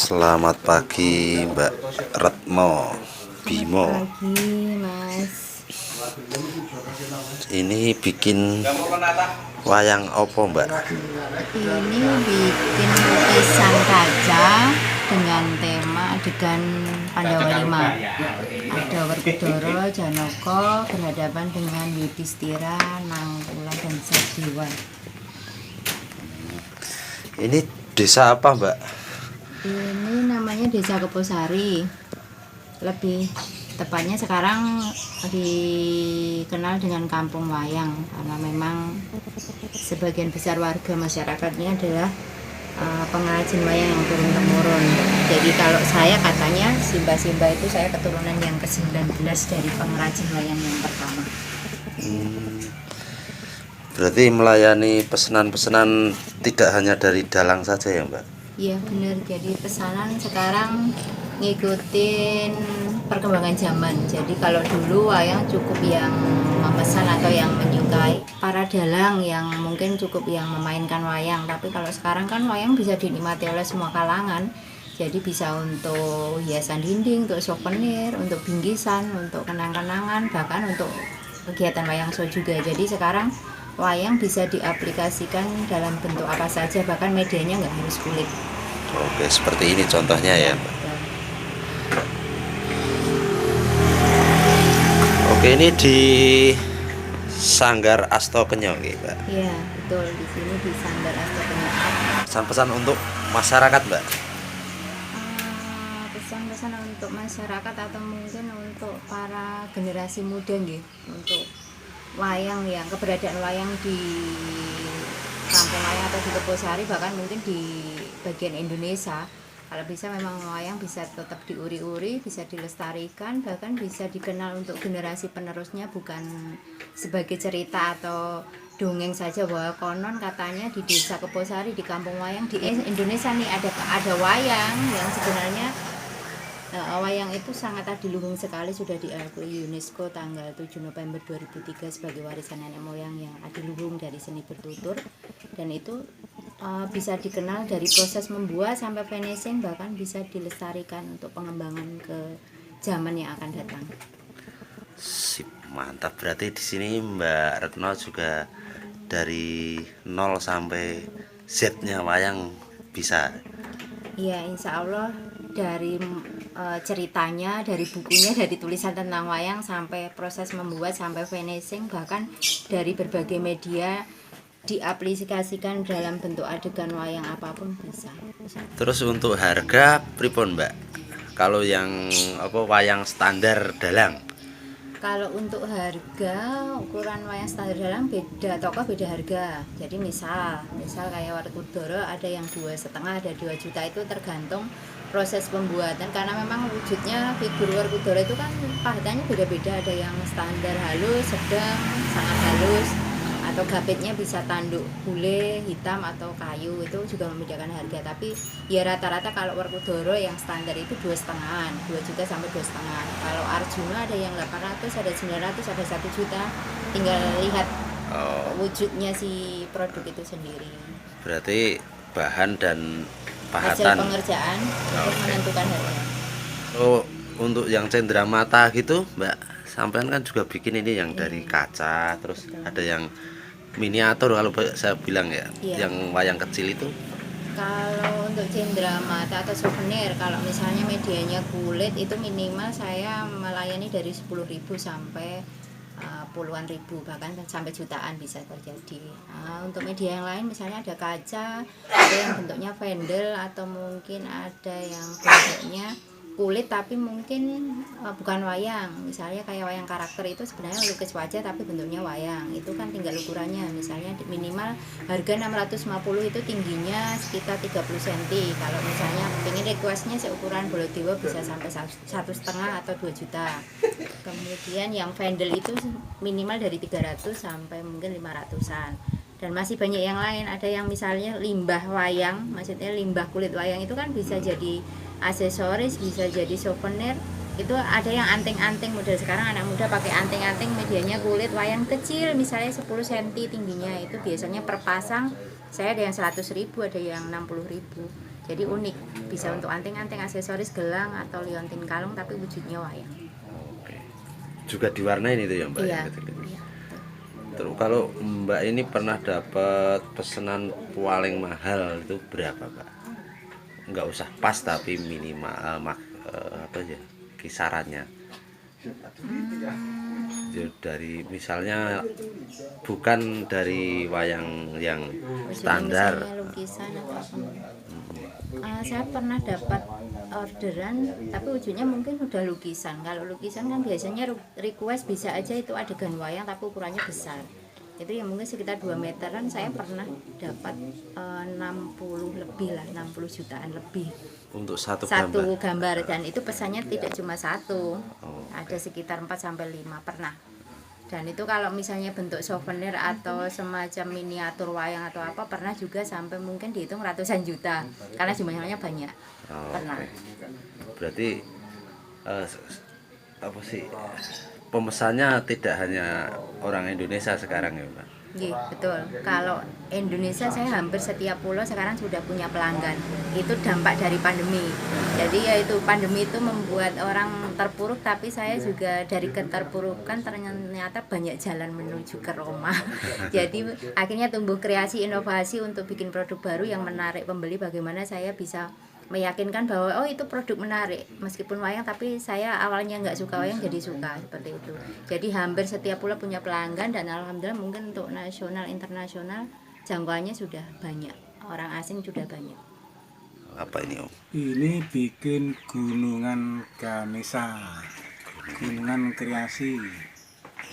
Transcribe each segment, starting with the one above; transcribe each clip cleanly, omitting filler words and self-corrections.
Selamat pagi Mbak Retno Bimo. Pagi Mas. Ini bikin wayang opo Mbak? Ini bikin lukisan kaca dengan tema adegan Pandawa 5. Ada Werkudara, Janaka berhadapan dengan Yudhistira, Nangkula dan Sadewa. Ini desa apa Mbak? Ini namanya Desa Keposari. Lebih tepatnya sekarang dikenal dengan Kampung Wayang karena memang sebagian besar warga masyarakatnya adalah pengrajin wayang yang turun-temurun. Jadi kalau saya katanya Simba itu saya keturunan yang ke-19 dari pengrajin wayang yang pertama. Berarti melayani pesanan-pesanan tidak hanya dari dalang saja ya Mbak? Iya benar, jadi pesanan sekarang ngikutin perkembangan zaman. Jadi kalau dulu wayang cukup yang memesan atau yang menyukai, para dalang yang mungkin cukup yang memainkan wayang. Tapi kalau sekarang kan wayang bisa dinikmati oleh semua kalangan. Jadi bisa untuk hiasan dinding, untuk souvenir, untuk bingkisan, untuk kenang-kenangan, bahkan untuk kegiatan wayang show juga. Jadi sekarang wayang bisa diaplikasikan dalam bentuk apa saja, bahkan medianya nggak harus kulit. Oke, seperti ini contohnya ya Mbak. Oke, ini di Sanggar Astokenyo Mbak. Iya betul, di sini di Sanggar Astokenyo. Pesan-pesan untuk masyarakat Mbak? Pesan-pesan untuk masyarakat atau mungkin untuk para generasi muda nih, untuk wayang ya, keberadaan wayang di kampung wayang atau di Keposari, bahkan mungkin di bagian Indonesia. Kalau bisa memang wayang bisa tetap diuri-uri, bisa dilestarikan, bahkan bisa dikenal untuk generasi penerusnya, bukan sebagai cerita atau dongeng saja bahwa konon katanya di Desa Keposari, di kampung wayang di Indonesia nih ada wayang yang sebenarnya wayang itu sangat adiluhung sekali, sudah diakui UNESCO tanggal 7 November 2003 sebagai warisan nenek moyang yang adiluhung dari seni bertutur, dan itu bisa dikenal dari proses membuat sampai finishing, bahkan bisa dilestarikan untuk pengembangan ke zaman yang akan datang. Sip, mantap. Berarti di sini Mbak Retno juga dari 0 sampai Z-nya wayang bisa. Iya, insya Allah dari ceritanya, dari bukunya, dari tulisan tentang wayang sampai proses membuat sampai finishing, bahkan dari berbagai media diaplikasikan dalam bentuk adegan wayang apapun bisa. Terus untuk harga pripun Mbak? Kalau yang wayang standar dalang? Kalau untuk harga, ukuran wayang standar dalang beda toko beda harga. Jadi misal kayak Werkudara ada yang 2,5, ada 2 juta, itu tergantung proses pembuatan, karena memang wujudnya figur Werkudara itu kan pahatannya beda-beda, ada yang standar halus, sedang, sangat halus, atau gapitnya bisa tanduk bule, hitam atau kayu, itu juga membedakan harga. Tapi ya rata-rata kalau Werkudara yang standar itu 2,5, 2 juta sampai 2,5. Kalau Arjuna ada yang 800, ada 900, ada 1 juta. Tinggal lihat wujudnya si produk itu sendiri. Berarti bahan dan Hasil pahatan pengerjaan untuk menentukan harga. Oh, untuk yang cenderamata gitu Mbak, sampean kan juga bikin ini yang dari kaca, terus ada yang miniatur kalau saya bilang ya, yang wayang kecil itu. Kalau untuk cenderamata atau souvenir, kalau misalnya medianya kulit, itu minimal saya melayani dari 10.000 sampai puluhan ribu, bahkan sampai jutaan bisa terjadi. Untuk media yang lain misalnya ada kaca, ada yang bentuknya vendel, atau mungkin ada yang bentuknya kulit tapi mungkin bukan wayang. Misalnya kayak wayang karakter itu sebenarnya lukis wajah tapi bentuknya wayang. Itu kan tinggal ukurannya, misalnya minimal harga 650, itu tingginya sekitar 30 cm. Kalau misalnya pengen requestnya seukuran Bolodewa bisa sampai 1,5 atau 2 juta. Kemudian yang vendel itu minimal dari 300 sampai mungkin 500-an. Dan masih banyak yang lain, ada yang misalnya limbah wayang, maksudnya limbah kulit wayang itu kan bisa jadi aksesoris, bisa jadi souvenir. Itu ada yang anting-anting, model sekarang anak muda pakai anting-anting medianya kulit wayang kecil, misalnya 10 cm tingginya, itu biasanya per pasang saya ada yang 100.000, ada yang 60.000. Jadi unik, bisa untuk anting-anting, aksesoris, gelang atau liontin kalung tapi wujudnya wayang. Oke. Juga diwarnain itu ya Mbak? Iya. Yang kecil-kecil. Terus kalau Mbak ini pernah dapat pesanan paling mahal itu berapa Mbak? Nggak usah pas tapi minimal apa ya kisarannya. Jadi dari misalnya bukan dari wayang yang standar. Misalnya lukisan atau apa. Saya pernah dapat orderan tapi ujungnya mungkin udah lukisan. Kalau lukisan kan biasanya request bisa aja itu adegan wayang tapi ukurannya besar. Itu yang mungkin sekitar 2 meteran. Saya pernah dapat 60 lebih lah, 60 jutaan lebih Untuk satu gambar. Dan itu pesannya tidak cuma satu, ada sekitar 4 sampai 5 pernah. Dan itu kalau misalnya bentuk souvenir atau semacam miniatur wayang atau apa pernah juga sampai mungkin dihitung ratusan juta karena jumlahnya banyak. Pernah. Berarti apa sih pemesannya tidak hanya orang Indonesia sekarang ya Mbak? Iya, betul. Kalau Indonesia saya hampir setiap pulau sekarang sudah punya pelanggan. Itu dampak dari pandemi. Jadi ya itu pandemi itu membuat orang terpuruk tapi saya juga dari keterpurukan ternyata banyak jalan menuju ke Roma. Jadi akhirnya tumbuh kreasi inovasi untuk bikin produk baru yang menarik pembeli, bagaimana saya bisa meyakinkan bahwa oh itu produk menarik meskipun wayang tapi saya awalnya nggak suka wayang jadi suka seperti itu. Jadi hampir setiap pulau punya pelanggan dan alhamdulillah mungkin untuk nasional internasional jangkauannya sudah banyak, orang asing sudah banyak. Apa ini Om? Ini bikin gunungan Ganesha, gunungan kreasi.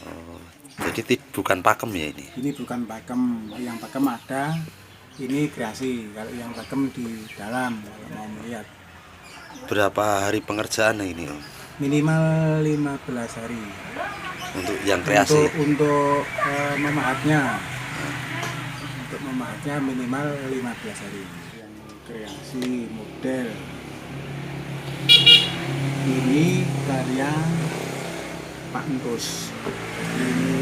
Oh, jadi bukan pakem ya ini? Ini bukan pakem, yang pakem ada. Ini kreasi, kalau yang pakem di dalam kalau mau melihat. Berapa hari pengerjaan ini Om? Minimal 15 hari. Untuk yang kreasi? Untuk memahatnya. Untuk memahatnya minimal 15 hari. Yang kreasi model. Ini karya Pak Entus. Ini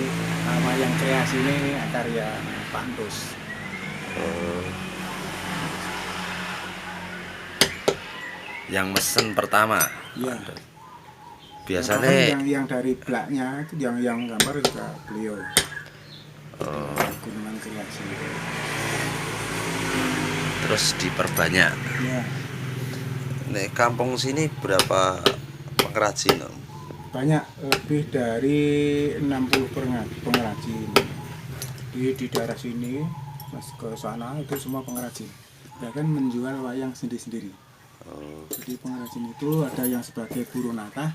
wayang kreasi ini karya Pak Entus. Yang mesen pertama. Ya. Biasanya yang dari belaknya itu yang gambar juga beliau. Gunungan kreasi. terus diperbanyak. Ya. Nek kampung sini berapa pengrajin Om? Banyak, lebih dari 60 pengrajin. Di daerah sini, mas ke sana itu semua pengrajin. Bahkan menjual wayang sendiri-sendiri. Jadi pengrajin itu ada yang sebagai buruh natah.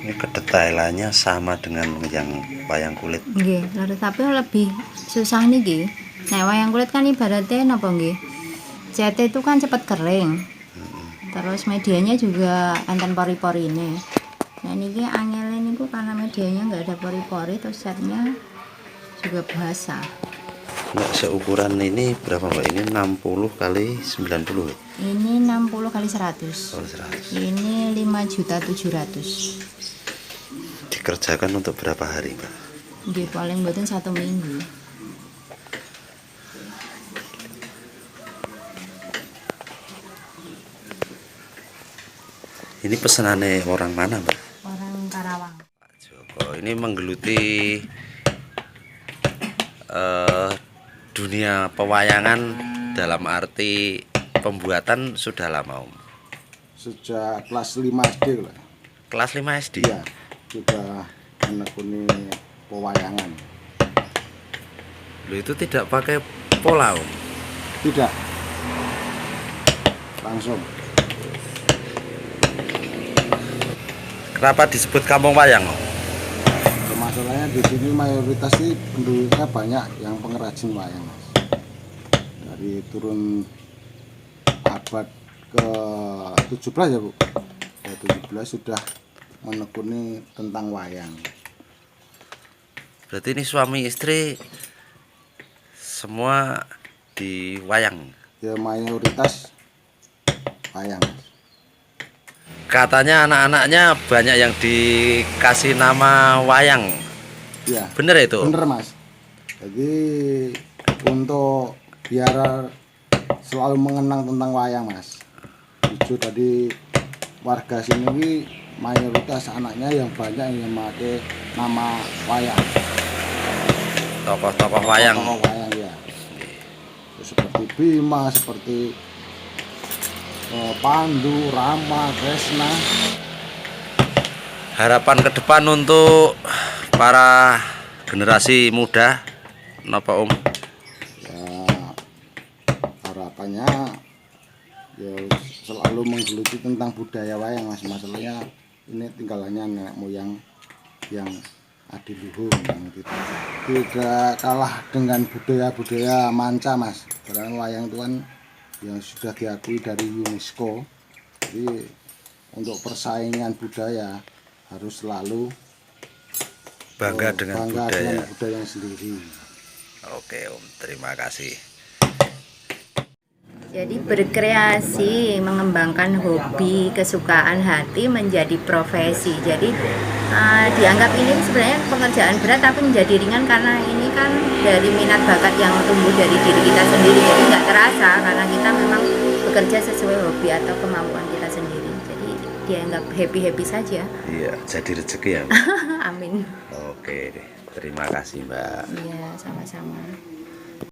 Ini kedetailannya sama dengan yang wayang kulit. Nggih, tapi lebih susah niki. Nah, wayang kulit kan ibaratnya napa nggih? Cat itu kan cepat kering. Terus medianya juga enten pori-pori ini. Nah, niki angel niku karena medianya nggak ada pori-pori terus catnya juga basah. Nah, seukuran ini berapa Mbak? Ini 60 kali 90. Ini 60 kali 100. Oh, 100. Ini 5.700.000. Dikerjakan untuk berapa hari Mbak? Nggih, paling mboten 1 minggu. Ini pesanannya orang mana Mbak? Orang Karawang. Pak Joko ini menggeluti dunia pewayangan dalam arti pembuatan sudah lama Om? Sejak kelas 5 SD lah. Kelas 5 SD? Iya, sudah menekuni pewayangan. Loh, itu tidak pakai pola Om? Tidak, langsung. Kenapa disebut kampung wayang Om? Masalahnya di sini mayoritas sih penduduknya banyak yang pengrajin wayang, Mas. Dari turun abad ke 17 ya Bu. Ya, 17 sudah menekuni tentang wayang. Berarti ini suami istri semua di wayang? Ya mayoritas wayang, Mas. katanya anak-anaknya banyak yang dikasih nama wayang. Ya, Bener itu? bener Mas. Jadi untuk biar selalu mengenang tentang wayang Mas. Jujur tadi warga sini ini mayoritas anaknya yang banyak yang memakai nama wayang. Tokoh-tokoh wayang. Tokoh wayang ya. Seperti Bima, seperti Pandu, Rama, Kresna. Harapan ke depan untuk para generasi muda, napa Om? Ya, harapannya ya selalu menggeluti tentang budaya wayang Mas. Masalahnya ini tinggalannya nenek moyang yang adiluhung yang tidak kalah dengan budaya-budaya manca Mas. Karena wayang itu kan yang sudah diakui dari UNESCO. Jadi untuk persaingan budaya harus selalu Bangga dengan budaya. dengan budaya sendiri. Oke Om, terima kasih. Jadi berkreasi, mengembangkan hobi, kesukaan hati menjadi profesi. Jadi dianggap ini sebenarnya pekerjaan berat tapi menjadi ringan karena ini kan dari minat bakat yang tumbuh dari diri kita sendiri. Jadi nggak terasa karena kita memang bekerja sesuai hobi atau kemampuan kita sendiri. Jadi dianggap happy-happy saja. Iya, jadi rezeki ya. Amin. Oke deh, terima kasih Mbak. Iya, sama-sama.